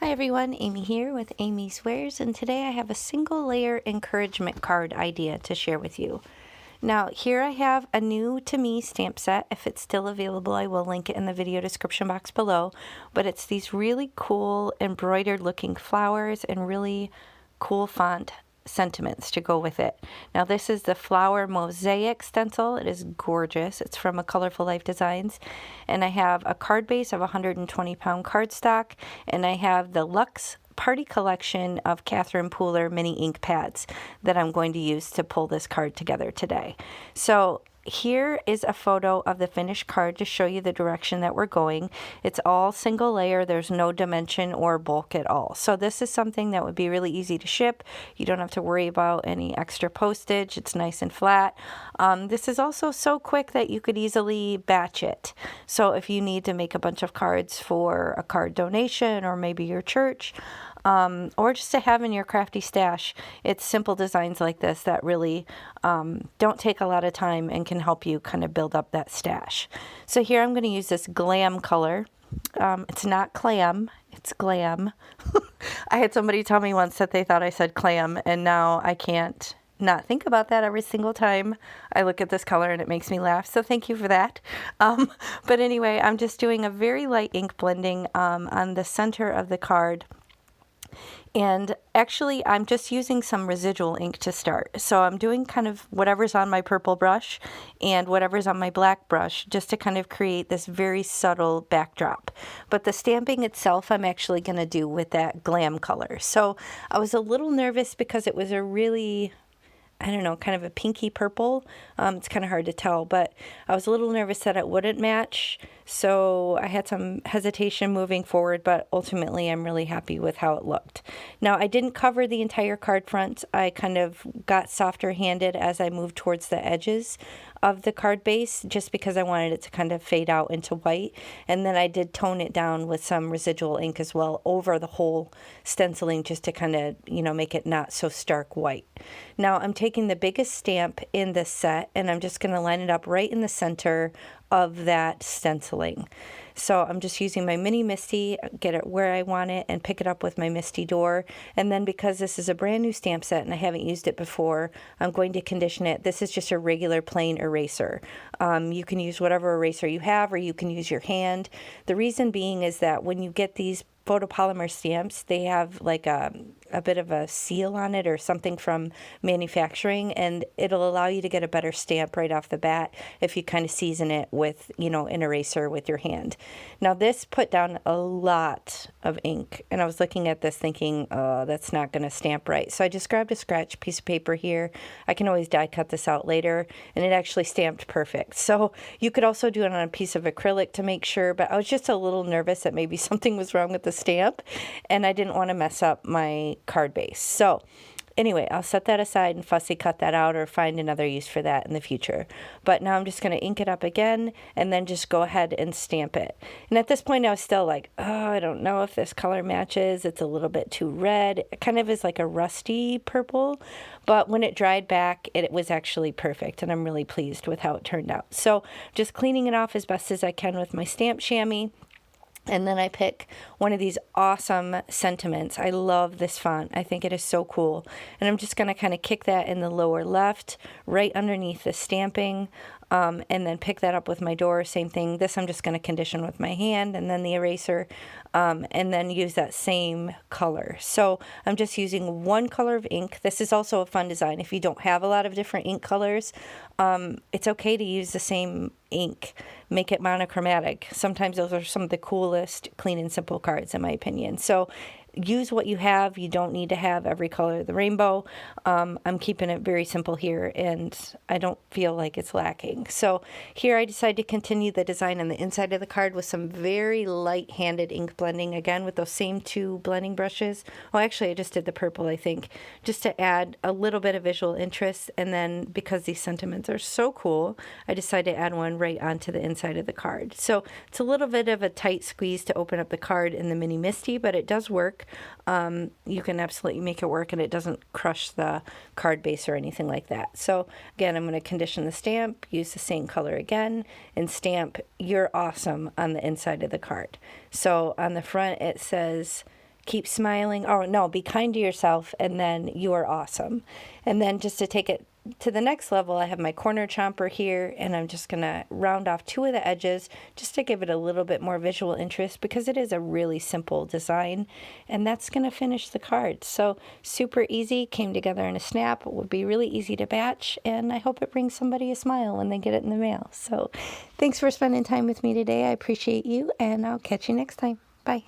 Hi everyone, Amy here with Amy's Wares, and today I have a single layer encouragement card idea to share with you. Now here I have a new to me stamp set. If it's still available, I will link it in the video description box below, but it's these really cool embroidered looking flowers and really cool font sentiments to go with it. Now this is the flower mosaic stencil. It is gorgeous. It's from a Colorful Life Designs, and I have a card base of 120 pound cardstock, and I have the Luxe Party Collection of Catherine Pooler mini ink pads that I'm going to use to pull this card together today. So here is a photo of the finished card to show you the direction that we're going. It's all single layer. There's no dimension or bulk at all. So this is something that would be really easy to ship. You don't have to worry about any extra postage. It's nice and flat. This is also so quick that you could easily batch it. So if you need to make a bunch of cards for a card donation or maybe your church, or just to have in your crafty stash, it's simple designs like this that really don't take a lot of time and can help you kind of build up that stash. So here I'm going to use this glam color. It's not clam, it's glam. I had somebody tell me once that they thought I said clam, and now I can't not think about that every single time I look at this color, and it makes me laugh. So thank you for that. But anyway, I'm just doing a very light ink blending on the center of the card. And actually, I'm just using some residual ink to start. So I'm doing kind of whatever's on my purple brush and whatever's on my black brush, just to kind of create this very subtle backdrop. But the stamping itself, I'm actually going to do with that glam color. So I was a little nervous because it was a really, I don't know, kind of a pinky purple. It's kind of hard to tell, but I was a little nervous that it wouldn't match. So I had some hesitation moving forward, but ultimately I'm really happy with how it looked. Now I didn't cover the entire card front. I kind of got softer handed as I moved towards the edges of the card base, just because I wanted it to kind of fade out into white. And then I did tone it down with some residual ink as well over the whole stenciling, just to kind of, make it not so stark white. Now I'm taking the biggest stamp in this set, and I'm just going to line it up right in the center of that stenciling. So I'm just using my mini MISTI, get it where I want it, and pick it up with my MISTI door. And then because this is a brand new stamp set and I haven't used it before, I'm going to condition it. This is just a regular plain eraser. You can use whatever eraser you have, or you can use your hand. The reason being is that when you get these photopolymer stamps, they have like a bit of a seal on it or something from manufacturing, and it'll allow you to get a better stamp right off the bat if you kind of season it with, an eraser with your hand. Now this put down a lot of ink, and I was looking at this thinking, oh, that's not going to stamp right. So I just grabbed a scratch piece of paper here. I can always die cut this out later, and it actually stamped perfect. So you could also do it on a piece of acrylic to make sure, but I was just a little nervous that maybe something was wrong with the stamp, and I didn't want to mess up my card base. So anyway, I'll set that aside and fussy cut that out or find another use for that in the future. But now I'm just going to ink it up again and then just go ahead and stamp it. And at this point I was still like, oh, I don't know if this color matches. It's a little bit too red. It kind of is like a rusty purple, but when it dried back, it was actually perfect, and I'm really pleased with how it turned out. So just cleaning it off as best as I can with my stamp chamois. And then I pick one of these awesome sentiments. I love this font. I think it is so cool. And I'm just going to kind of kick that in the lower left, right underneath the stamping, and then pick that up with my door. Same thing. This I'm just going to condition with my hand, and then the eraser, and then use that same color. So I'm just using one color of ink. This is also a fun design. If you don't have a lot of different ink colors, it's okay to use the same ink. Make it monochromatic. Sometimes those are some of the coolest clean and simple cards, in my opinion. So use what you have. You don't need to have every color of the rainbow. I'm keeping it very simple here, and I don't feel like it's lacking. So here I decided to continue the design on the inside of the card with some very light-handed ink blending, again with those same two blending brushes. Well, actually I just did the purple, I think, just to add a little bit of visual interest. And then because these sentiments are so cool, I decided to add one right onto the inside of the card. So it's a little bit of a tight squeeze to open up the card in the mini MISTI, but it does work. You can absolutely make it work, and it doesn't crush the card base or anything like that. So again, I'm going to condition the stamp, use the same color again, and stamp "You're Awesome" on the inside of the card. So on the front it says keep smiling. Oh, no, be kind to yourself, and then you are awesome. And then just to take it to the next level, I have my corner chomper here, and I'm just going to round off 2 of the edges just to give it a little bit more visual interest, because it is a really simple design, and that's going to finish the card. So super easy, came together in a snap. It would be really easy to batch, and I hope it brings somebody a smile when they get it in the mail. So thanks for spending time with me today. I appreciate you, and I'll catch you next time. Bye.